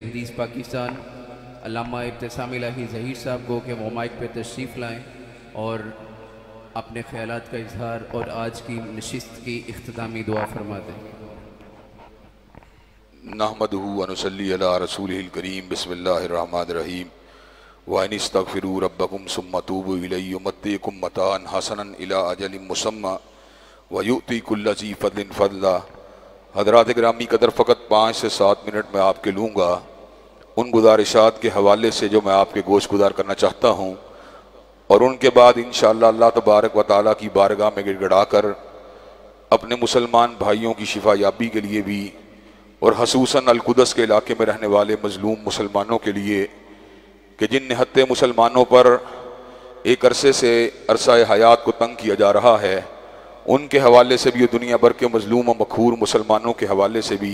हदीस पाकिस्तान अल्लामा इब्तिसाम इलाही ज़हीर साहब को कि वो माइक पे तशरीफ़ लाएँ और अपने ख़यालात का इजहार और आज की नशिस्त की इख्तितामी दुआ फरमा दें। नहमदुहु व नुसल्ली अला रसूलिहिल करीम बिस्मिल्लाहिर रहमानिर रहीम व अनिस्तगफिरू रब्बकुम सुम्मा तूबू इलैहि युमत्तिकुम मताअन हसनन इला अजलिन मुसम्मा व यु'ति कुल्ला ज़ी फ़ज़लिन फ़ज़ला। हज़रात गिरामी कदर फ़कत 5 से 7 मिनट में आपके लूँगा उन गुजारिशात के हवाले से जो मैं आपके गोश गुजार करना चाहता हूँ, और उनके बाद इंशाअल्लाह अल्लाह तबारक व तआला की बारगाह में गिड़गिड़ा कर अपने मुसलमान भाइयों की शिफा याबी के लिए भी और खसूसन अलकुदस के इलाके में रहने वाले मजलूम मुसलमानों के लिए कि जिन निहत्ते मुसलमानों पर एक अरसे से अरसा हयात को तंग किया जा रहा है, उनके हवाले से भी, दुनिया भर के मजलूम व मखूर मुसलमानों के हवाले से भी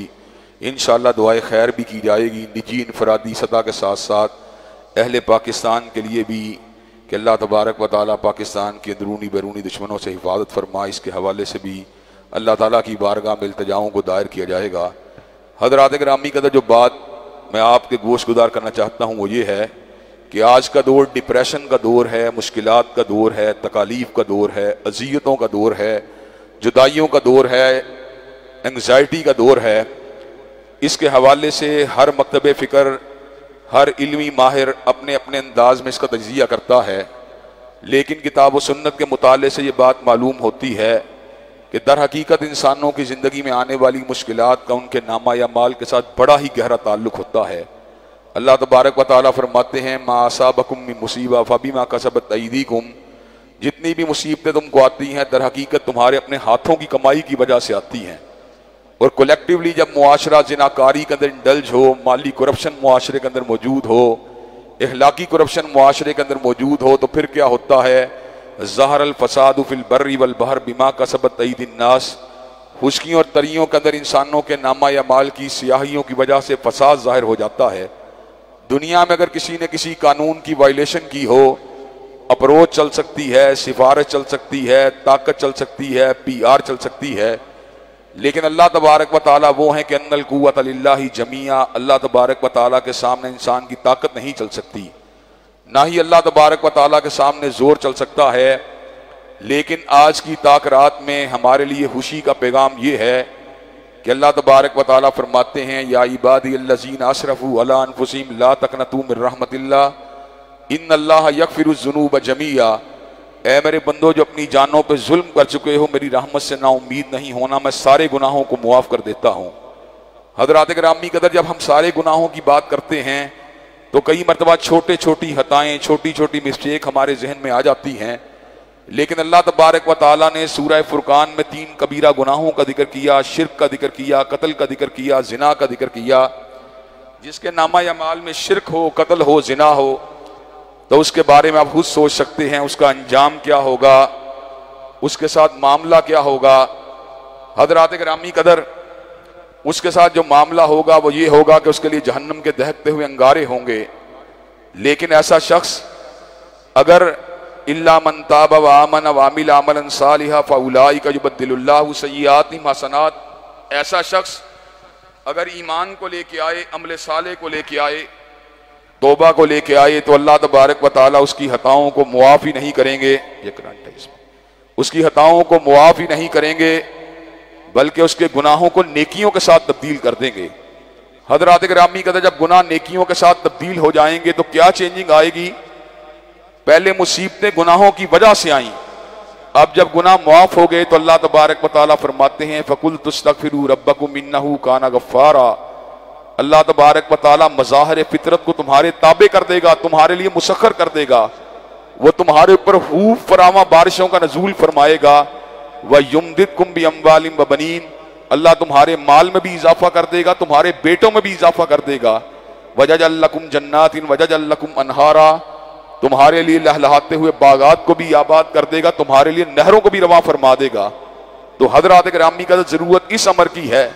इंशाअल्लाह दुआए खैर भी की जाएगी, निजी इनफरादी सतह के साथ साथ अहले पाकिस्तान के लिए भी कि अल्लाह तबारक व तआला पाकिस्तान के अंदरूनी बैरूनी दुश्मनों से हिफाजत फरमा। इसके हवाले से भी अल्लाह ताला की बारगाह में इल्तिजाओं को दायर किया जाएगा। हज़रात गिरामी कदर जो बात मैं आपके गोश गुजार करना चाहता हूँ वो ये है कि आज का दौर डिप्रेशन का दौर है, मुश्किलात का दौर है, तकालीफ का दौर है, अजियतों का दौर है, जुदाइयों का दौर है, एंग्जाइटी का दौर है। इसके हवाले से हर मकतब फ़िक्र, हर इल्मी माहिर अपने अपने अंदाज में इसका तज्ज़िया करता है, लेकिन किताब व सुन्नत के मुताले से ये बात मालूम होती है कि दर हकीकत इंसानों की ज़िंदगी में आने वाली मुश्किलात का उनके नामा या माल के साथ बड़ा ही गहरा ताल्लुक़ होता है। अल्लाह तबारक व तआला फरमाते हैं, मा असाबकुम मिन मुसीबा फबिमा कसबत अयदीकुम, जितनी भी मुसीबतें तुमको आती हैं दर हकीकत तुम्हारे अपने हाथों की कमाई की वजह से आती हैं। और कलेक्टिवली जब मुआशरा जिनाकारी के अंदर इंडल्ज हो, माली करप्शन मुआशरे के अंदर मौजूद हो, इखलाकी करप्शन मुआशरे के अंदर मौजूद हो, तो फिर क्या होता है, ज़हरल फसादु फिल बर्रि वल बहर बिमा कसबत अयदीन नास, खुशकियों और तरियों के अंदर इंसानों के नामा या माल की सियाहियों की वजह से फसाद ज़ाहिर हो जाता है। दुनिया में अगर किसी ने किसी कानून की वायलेशन की हो, अप्रोच चल सकती है, सिफारिश चल सकती है, ताकत चल सकती है, PR चल सकती है, लेकिन अल्लाह तबारक व तआला वो है कि अन्नल कुव्वत लिल्लाहि जमीआ, अल्लाह तबारक व तआला के सामने इंसान की ताकत नहीं चल सकती, ना ही अल्लाह तबारक व तआला के सामने जोर चल सकता है। लेकिन आज की ताकरात में हमारे लिए खुशी का पैगाम ये है कि अल्लाह तबारक व तआला फरमाते हैं, या इबादी अल्लज़ीना असरफू अला अनफुसिहिम ला तक़नतू मिन रहमतिल्लाह इन्नल्लाह यग़फ़िरुज़्ज़ुनूब जमीआ, ऐ मेरे बंदो जो अपनी जानों पे जुल्म कर चुके हो, मेरी रहमत से ना उम्मीद नहीं होना, मैं सारे गुनाहों को मुआफ़ कर देता हूँ। हज़रात गिरामी कदर जब हम सारे गुनाहों की बात करते हैं तो कई मरतबा छोटे छोटी हताएँ, छोटी छोटी मिस्टेक हमारे जहन में आ जाती हैं, लेकिन अल्लाह तबारक व तआला ने सूरह फुरकान में 3 कबीरा गुनाहों का जिक्र किया, शिर्क का जिक्र किया, कत्ल का जिक्र किया, जिना का जिक्र किया। जिसके नामा या माल में शिर्क हो, कत्ल हो, जिना हो, तो उसके बारे में आप खुद सोच सकते हैं उसका अंजाम क्या होगा, उसके साथ मामला क्या होगा। हज़रात गिरामी कदर उसके साथ जो मामला होगा वो ये होगा कि उसके लिए जहन्नम के दहकते हुए अंगारे होंगे। लेकिन ऐसा शख्स अगर इल्ला मन ताब व आमन व अमिल अमलन सालिहा फउलाइका युबद्दिलुल्लाहु सय्यिआतिहिम हसनात, ऐसा शख्स अगर ईमान को लेके आए, अमल साले को लेके आए, तौबा को लेके आए, तो अल्लाह तबारक व तआला उसकी हताओं को मुआफ़ ही नहीं करेंगे, ये करंट है इसमें, उसकी हताओं को मुआफ़ ही नहीं करेंगे बल्कि उसके गुनाहों को नेकियों के साथ तब्दील कर देंगे। हज़रात गिरामी कहते जब गुनाह नेकियों के साथ तब्दील हो जाएंगे तो क्या चेंजिंग आएगी। पहले मुसीबतें गुनाहों की वजह से आई, अब जब गुनाह मुआफ़ हो गए तो अल्लाह तबारक व तआला फरमाते हैं, फ़कुल तुस्तग़फ़िरू रब्बकुम इन्नहु काना गफ़्फ़ारा, अल्लाह तबारक व तआला मज़ाहिर फितरत को तुम्हारे ताबे कर देगा, तुम्हारे लिए मुसख्खर कर देगा, वो तुम्हारे ऊपर खूब फरामा बारिशों का नज़ूल फरमाएगा। व युमदिदकुम बिअम्वालिन व बनीन, अल्लाह तुम्हारे माल में भी इजाफा कर देगा, तुम्हारे बेटों में भी इजाफा कर देगा। वजअल लकुम जन्नातिन वजअल लकुम अनहारा, तुम्हारे लिए लहलहाते हुए बागात को भी आबाद कर देगा, तुम्हारे लिए नहरों को भी रवा फरमा देगा। तो हज़रात गिरामी का जरूरत इस अमर की है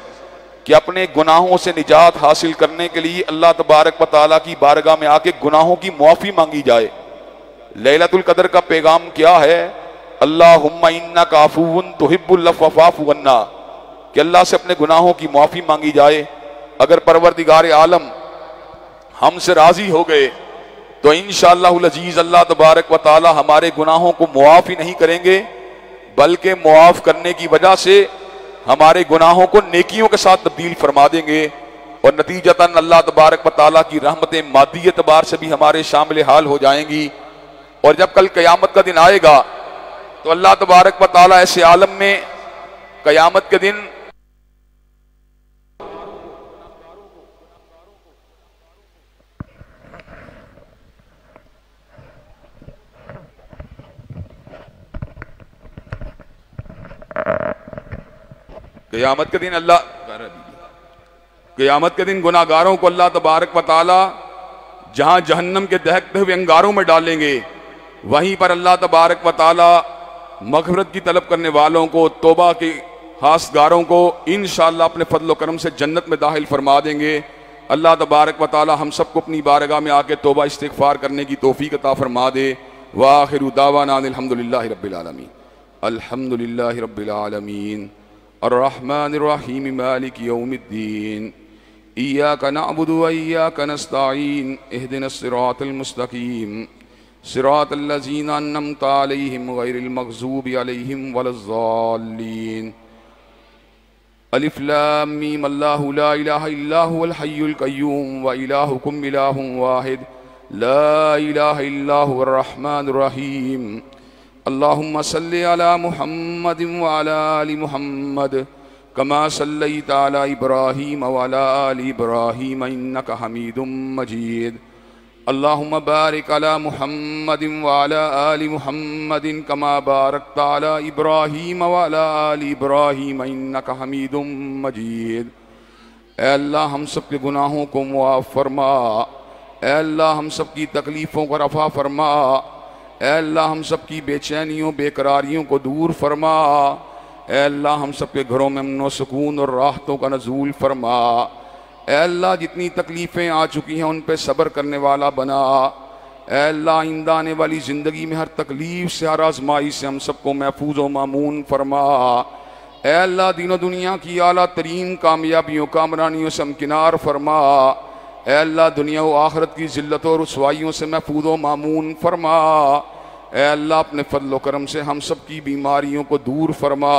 कि अपने गुनाहों से निजात हासिल करने के लिए अल्लाह तबारक व तआला की बारगाह में आके गुनाहों की मुआफ़ी मांगी जाए। लैलतुल कदर का पैगाम क्या है, अल्लाहुम्मा इन्नका अफ़ुव्वुन तुहिब्बुल अफ़्व फ़अफ़ु अन्ना, कि अल्लाह से अपने गुनाहों की मुआफ़ी मांगी जाए। अगर परवरदिगार आलम हमसे राजी हो गए तो इंशाअल्लाहुल अजीज अल्लाह तबारक व तआला हमारे गुनाहों को मुआफ ही नहीं करेंगे, बल्कि मुआफ करने की वजह से हमारे गुनाहों को नेकियों के साथ तब्दील फरमा देंगे और नतीजतन अल्लाह तबारक व तआला की रहमतें मादी एतबार से भी हमारे शामिल हाल हो जाएंगी। और जब कल क़यामत का दिन आएगा तो अल्लाह तबारक व तआला ऐसे आलम में क़यामत के दिन क़यामत के दिन गुनाहगारों को अल्लाह तबारक व तआला जहां जहन्नम के दहकते हुए अंगारों में डालेंगे, वहीं पर अल्लाह तबारक व तआला मग़फ़िरत की तलब करने वालों को, तौबा के हासगारों को इंशाअल्लाह अपने फजल व करम से जन्नत में दाखिल फरमा देंगे। अल्लाह तबारक व तआला हम सबको अपनी बारगाह में आके तौबा इस्तिग़फ़ार करने की तौफ़ीक़ अता फरमा दे। व आखिरु दावाना अल्हम्दुलिल्लाहि रब्बिल आलमीन। अल्हम्दुलिल्लाहि रब्बिल आलमीन अर्रहमानिर रहीम मालिकि यौमिद्दीन इय्याका नअबुदु व इय्याका नस्तईन इहदिनस सिरातल मुस्तकीम सिरातल लज़ीना अन्अमता अलैहिम गैरिल मग़ज़ूबि अलैहिम वलज़्ज़ाल्लीन। अलिफ लाम मीम अल्लाहु ला इलाहा इल्ला हुवल हय्युल क़य्यूम व इलाहुकुम इलाहुन वाहिद ला इलाहा इल्ला हुवर रहमानिर रहीम। अल्लाहुम्मा सल्लि अला मुहम्मदिन व अला आलि मुहम्मद कमा सल्लैता अला इब्राहीम व अला आलि इब्राहीम इन्नका हमीदुम मजीद। अल्लाहुम्मा बारिक अला मुहम्मदिन व अला आलि मुहम्मदिन कमा बारकता अला इब्राहीम व अला आलि इब्राहीम इन्नका हमीदुम मजीद। ऐ अल्लाह हम सब के गुनाहों को मुआफ़ फरमा, ऐ अल्लाह हम सब की तकलीफ़ों को रफ़ा फरमा, ऐ अल्लाह हम सब की बेचैनियों बेकरारियों को दूर फरमा, ऐ अल्लाह हम सब के घरों में अमन व सुकून और राहतों का नज़ूल फरमा। ऐ अल्लाह जितनी तकलीफ़ें आ चुकी हैं उन पर सब्र करने वाला बना। ऐ अल्लाह आइंदा आने वाली ज़िंदगी में हर तकलीफ़ से, हर आज़माई से हम सबको महफूज व मामून फरमा। ऐ अल्लाह दीन दुनिया की आला तरीन कामयाबियों कामरानियों से हमकिनार फरमा। ऐ अल्लाह दुनिया व आखिरत की ज़िल्लतों और रुसवाइयों से महफूज व मामून फरमा। ऐ अल्लाह अपने फजल व करम से हम सब की बीमारियों को दूर फरमा।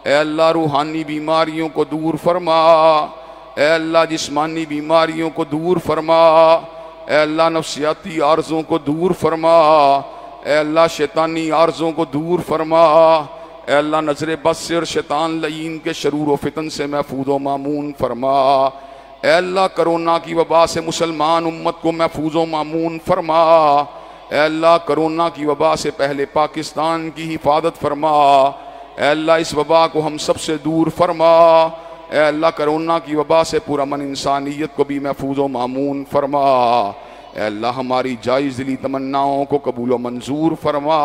ऐ अल्लाह रूहानी बीमारियों को दूर फरमा। ऐ अल्लाह जिस्मानी बीमारियों को दूर फरमा। ऐ अल्लाह नफ्सियाती आर्ज़ों को दूर फरमा। ऐ अल्लाह शैतानी आर्ज़ों को दूर फरमा। ऐ अल्लाह नज़र बद से और शैतान लईन के शरूर व फितन से महफूज व मामून फरमा। ऐ अल्लाह कोरोना की वबा से मुसलमान उम्मत को महफूज व मामून फरमा। ऐ अल्लाह कोरोना की वबा से पहले पाकिस्तान की हिफाजत फरमा। ऐ अल्लाह इस वबा को हम सब से दूर फरमा। ऐ अल्लाह कोरोना की वबा से पूरा मन इंसानियत को भी महफूज व मामून फरमा। ऐ अल्लाह हमारी जायज़ दिली तमन्नाओं को कबूल व मंजूर फरमा।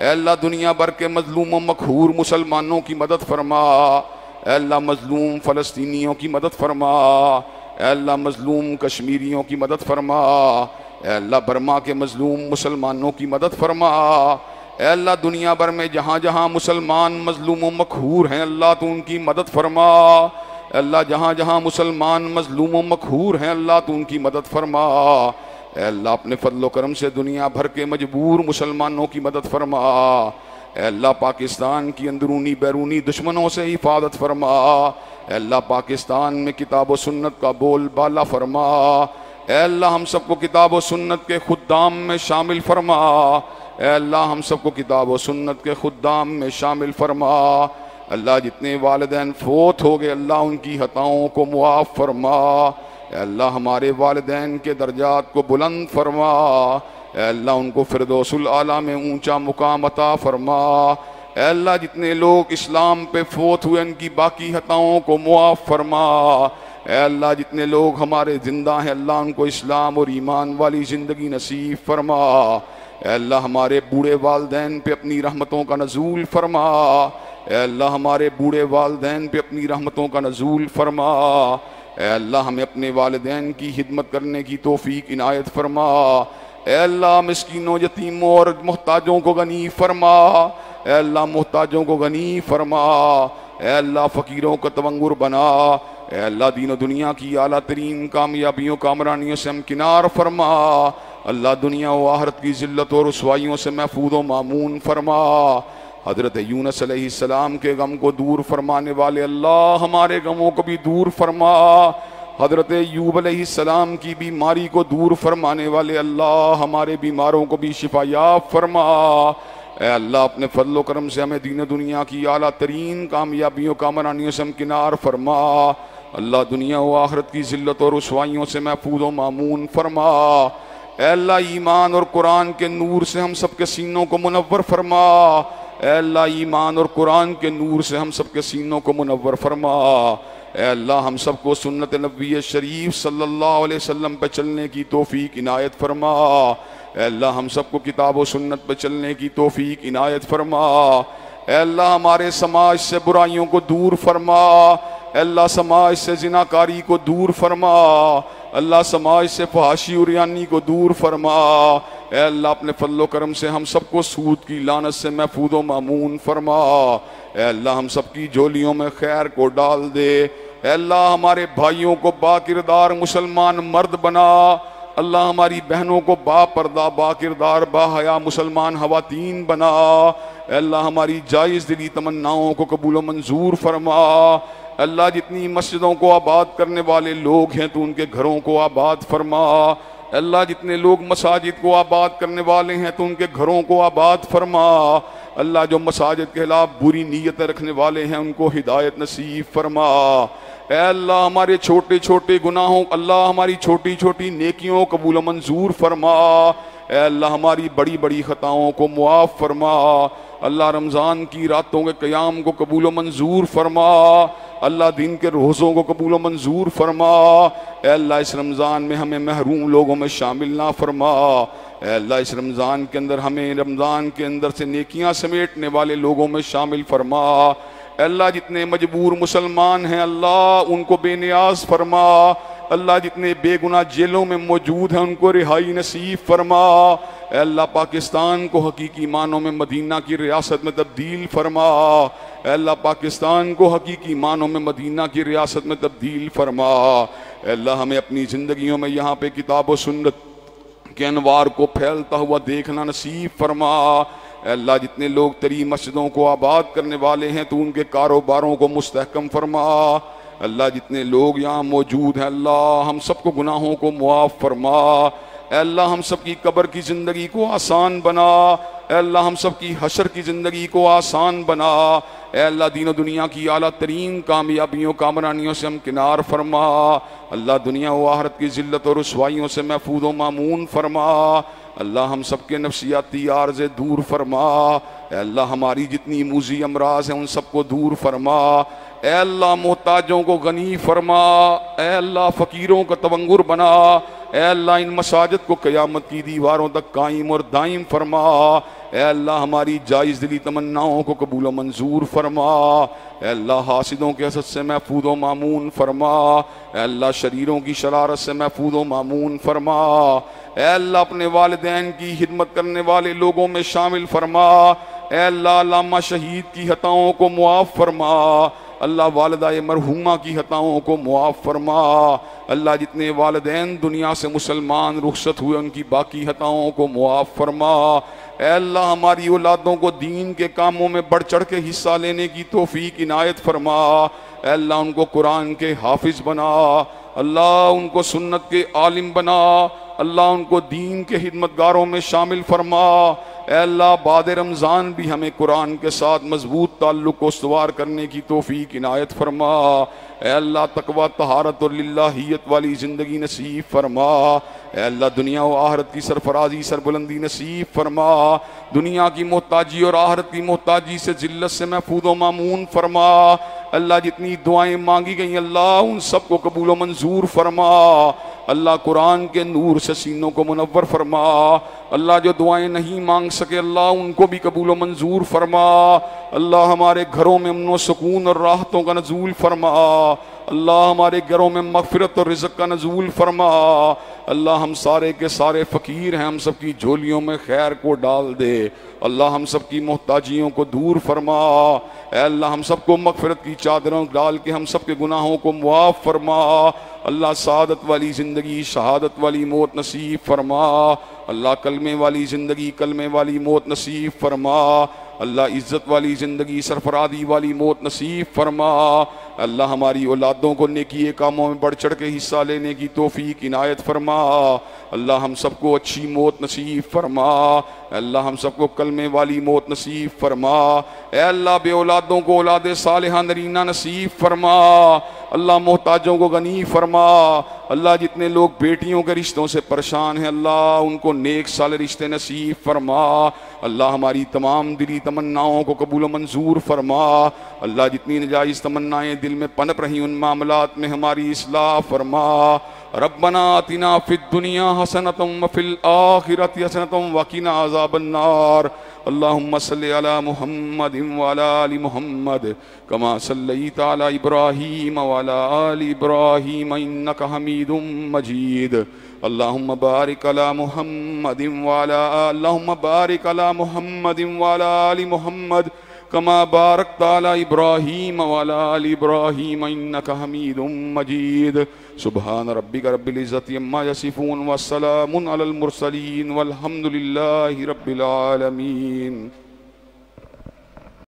ऐ अल्लाह दुनिया भर के मजलूम व मखहूर मुसलमानों की मदद फरमा। ऐ अल्लाह मजलूम फ़लस्तीनियों की मदद फरमा। ऐ अल्लाह मजलूम कश्मीरियों की मदद फरमा। ऐ अल्लाह बर्मा के मजलूम मुसलमानों की मदद फरमा। ऐ अल्लाह दुनिया भर में जहाँ जहाँ मुसलमान मजलूम व मखहूर हैं अल्लाह तो उनकी मदद फरमा। अल्लाह जहाँ जहाँ मुसलमान मजलूम व मखहूर हैं अल्लाह तो उनकी मदद फरमा। ऐ अल्लाह अपने फजल व करम से दुनिया भर के मजबूर मुसलमानों की मदद फरमा। ऐ अल्लाह पाकिस्तान की अंदरूनी बैरूनी दुश्मनों से हिफाजत फरमा। ऐ अल्लाह पाकिस्तान में किताब व सुन्नत का बोल बाला फरमा। ऐ अल्लाह हम सबको किताब व सुन्नत के खुद्दाम में शामिल फरमा। ऐ अल्लाह हम सबको किताब व सुन्नत के खुद्दाम में शामिल फरमा। अल्लाह जितने वालिदैन फोत हो गए अल्लाह उनकी खताओं को मुआफ़ फरमा। ऐ अल्लाह हमारे वालिदैन के दर्जात को बुलंद फरमा। ऐ अल्लाह उनको फिरदौसुल आला में ऊंचा मुकाम अता फरमा। ऐ अल्लाह जितने लोग इस्लाम पे फोत हुए उनकी बाकी खताओं को मुआफ़ फरमा। ऐ अल्लाह जितने लोग हमारे ज़िंदा हैं अल्लाह उनको इस्लाम और ईमान वाली ज़िंदगी नसीब फरमा। ऐ अल्लाह हमारे बूढ़े वालिदैन पे अपनी रहमतों का नज़ूल फरमा। ऐ अल्लाह हमारे बूढ़े वालिदैन पे अपनी रहमतों का नज़ूल फरमा। ऐ अल्लाह हमें अपने वालिदैन की खिदमत करने की तौफ़ीक इनायत फरमा। ऐ अल्लाह मिस्कीनों यतीमों और मोहताजों को गनी फरमा। ऐ अल्लाह मोहताजों को गनी फरमा। ऐ अल्लाह फ़कीरों को तवंगुर बना। ए अल्लाह दीन दुनिया की आला तरीन कामयाबियों कामरानियों से हम किनार फरमा। अल्लाह दुनिया व आखिरत की जिल्लत और रुसवाइयों से महफूज व मामून फरमा। हज़रत यूनुस अलैहिस्सलाम के गम को दूर फरमाने वाले अल्लाह हमारे गमों को भी दूर फरमा। हज़रत अय्यूब अलैहिस्सलाम की बीमारी को दूर फरमाने वाले अल्लाह हमारे बीमारों को भी शिफायाब फरमा। ए अल्लाह अपने फजल करम से हमें दीन दुनिया की आला तरीन कामयाबियों कामरानियों से हम किनार फरमा। अल्लाह दुनिया व आखिरत की जिल्लत और रुसवाइयों से महफूज व मामून फरमा। ए अल्लाह ईमान और कुरान के नूर से हम सबके सीनों को मुनव्वर फरमा। ए अल्लाह ईमान और कुरान के नूर से हम सबके सीनों को मुनव्वर फरमा। ए अल्लाह हम सबको सुन्नत नबी शरीफ सल्लल्लाहु अलैहि वसल्लम पे चलने की तौफीक इनायत फरमा। ए अल्लाह हम सबको किताब और सुन्नत पे चलने की तौफीक इनायत फरमा। ए अल्लाह हमारे समाज से बुराइयों को दूर फरमा। ए अल्लाह समाज से जिनाकारी को दूर फरमा। अल्लाह समाज से फहाशी उरियानी को दूर फरमा। ए अल्लाह अपने फजल करम से हम सबको सूद की लानत से महफूज व मामून फरमा। ए अल्लाह हम सबकी झोलियों में खैर को डाल दे। ए अल्लाह हमारे भाइयों को बाकिरदार मुसलमान मर्द बना। अल्लाह हमारी बहनों को बापर्दा बाकिरदार बाहया मुसलमान हवातीन बना। अल्लाह हमारी जायज़ दिली तमन्नाओं को कबूल व मंजूर फरमा। अल्लाह जितनी मस्जिदों को आबाद करने वाले लोग हैं तो उनके घरों को आबाद फरमा। अल्लाह जितने लोग मसाजिद को आबाद करने वाले हैं तो उनके घरों को आबाद फरमा। अल्लाह जो मसाजिद के खिलाफ बुरी नीयतें रखने वाले हैं उनको हिदायत नसीब फरमा। ए अल्लाह हमारे छोटे छोटे गुनाहों अल्लाह हमारी छोटी छोटी नेकियों कबूल मंजूर फरमा। ए अल्लाह हमारी बड़ी बड़ी खताओं को मुआफ़ फरमा। अल्लाह रमज़ान की रातों के क़याम को कबूल मंजूर फरमा। अल्लाह दिन के रोज़ों को कबूल मंजूर फरमा। ए अल्लाह इस रमज़ान में हमें महरूम लोगों में शामिल ना फरमा। ए अल्लाह इस रमज़ान के अंदर हमें रमज़ान के अंदर से नेकियां समेटने वाले लोगों में शामिल फरमा। अल्लाह जितने मजबूर मुसलमान हैं अल्लाह उनको बेनियाज फरमा। अल्लाह जितने बेगुनाह जेलों में मौजूद हैं उनको रिहाई नसीब फरमा। अल्लाह पाकिस्तान को हकीकी मानों में मदीना की रियासत में तब्दील फरमा। अल्लाह पाकिस्तान को हकीकी मानों में मदीना की रियासत में तब्दील फरमा। अल्लाह हमें अपनी ज़िंदगियों में यहाँ पे किताब व सुन्नत के अनवार को फैलता हुआ देखना नसीब फरमा। अल्लाह जितने लोग तेरी मस्जिदों को आबाद करने वाले हैं तो उनके कारोबारों को मुस्तहकम फरमा। अल्लाह जितने लोग यहाँ मौजूद हैं अल्लाह हम सबको गुनाहों को मुआफ़ फरमा। अल्लाह हम सब की कब्र की ज़िंदगी को आसान बना। अल्लाह हम सब की हशर की ज़िंदगी को आसान बना। अल्लाह दीन दुनिया की आला तरीन कामयाबियों कामरानियों से हम किनार फरमा। अल्लाह दुनिया व आखिरत की ज़िल्लत और रुसवाइयों से महफूज व मामून फरमा। अल्लाह हम सब के नफ्सियाती आर्ज़े दूर फरमा। अल्लाह हमारी जितनी मूजी अमराज हैं उन सबको दूर फरमा। ए अल्लाह मोहताजों को गनी फरमा। ए अल्लाह फ़कीरों का तवंगुर बना। ए अल्लाह इन मसाजिद को क़यामत की दीवारों तक कायम और दायम फरमा। ए अल्लाह हमारी जायज़ दिली तमन्नाओं को कबूल मंजूर फरमा। ए अल्लाह हासिदों के हसद से महफूज व मामून फरमा। ए अल्लाह शरीरों की शरारत से महफूज व मामून फरमा। ए अल्लाह अपने वालिदैन की खिदमत करने वाले लोगों में शामिल फरमा। ए अल्लाह अल्लामा शहीद की हताओं को मुआफ़ फरमा। अल्लाह वालिदाए मरहूमा की हताओं को मुआफ़ फरमा। अल्लाह जितने वालिदैन दुनिया से मुसलमान रुखसत हुए उनकी बाकी हताओं को मुआफ़ फरमा। ए अल्लाह हमारी औलादों को दीन के कामों में बढ़ चढ़ के हिस्सा लेने की तौफीक इनायत फरमा। ए अल्लाह उनको कुरान के हाफिज़ बना। अल्लाह उनको सुन्नत के आलिम बना। अल्लाह उनको दीन के खिदमतगारों में शामिल फरमा। ए अल्लाह बाद रमज़ान भी हमें कुरान के साथ मजबूत ताल्लुक़ को इस्तवार करने की तौफीक इनायत फरमा। ए अल्लाह तकवा तहारत और लिल्लाहियत वाली ज़िंदगी नसीब फरमा। ए अल्लाह दुनिया व आखिरत की सरफराजी सरबुलंदी नसीब फरमा। दुनिया की मोहताजी और आखिरत की मोहताजी से जिल्लत से महफूज व मामून फरमा। अल्लाह जितनी दुआएं मांगी गई अल्लाह उन सब को कबूल व मंजूर फरमा। अल्लाह कुरान के नूर से सीनों को मुनव्वर फरमा। अल्लाह जो दुआएं नहीं मांग सके अल्लाह उनको भी कबूल व मंजूर फरमा। अल्लाह हमारे घरों में अमन व सुकून और राहतों का नज़ूल फरमा। अल्लाह हमारे घरों में मग़फ़िरत और रिज़्क़ का नज़ूल फरमा। अल्लाह हम सारे के सारे फ़कीर हैं, हम सब की झोलियों में खैर को डाल दे। अल्लाह हम सब की मोहताजियों को दूर फरमा। ऐ अल्लाह हम सबको मग़फ़िरत की चादरों डाल के हम सब के गुनाहों को मुआफ़ फरमा। अल्लाह सआदत वाली ज़िंदगी शहादत वाली मौत नसीब फरमा। अल्लाह कलमे वाली ज़िंदगी कलमे वाली मौत नसीब फरमा। अल्लाह इज़्ज़त वाली ज़िंदगी सरफरादी वाली मौत नसीब फरमा। अल्लाह हमारी औलादों को नेकी कामों में बढ़ चढ़ के हिस्सा लेने की तौफीक इनायत फरमा। अल्लाह हम सबको अच्छी मौत नसीब फरमा। अल्लाह हम सबको कलमे वाली मौत नसीब फरमा। ए अल्लाह बे औलादों को औलाद सालिहा नरीना नसीब फरमा। अल्लाह मोहताजों को गनी फरमा। अल्लाह जितने लोग बेटियों के रिश्तों से परेशान हैं अल्लाह उनको नेक साले रिश्ते नसीब फरमा। अल्लाह हमारी तमाम दिली तमन्नाओं को कबूल मंजूर फरमा। अल्लाह जितनी नजायज़ तमन्नाएं दिल में पनप रही उन मामलात में हमारी इस्लाह फरमा। रब्बना आतिना फिद दुनिया हसनतम व फिल आखिरति हसनतम व क़िना अज़ाबन्नार। अल्लाहुम्मा सल्लि अला मुहम्मदिन व अला आलि मुहम्मद कमा सल्लैता अला इब्राहीम व अला आलि इब्राहीम इन्नका हमीदुम मजीद। अल्लाहुम्मा बारिक अला मुहम्मदिन व अला अल्लाहुम्मा बारिक अला मुहम्मदिन व अला आलि मुहम्मद कमा बारकता अला इब्राहीम व अला आलि इब्राहीम इन्नका हमीदुम मजीद। सुब्हान रब्बिका रब्बिल इज़्ज़ति अम्मा यसिफून व सलामुन अलल मुरसलीन वल्हम्दुलिल्लाहि रब्बिल आलमीन।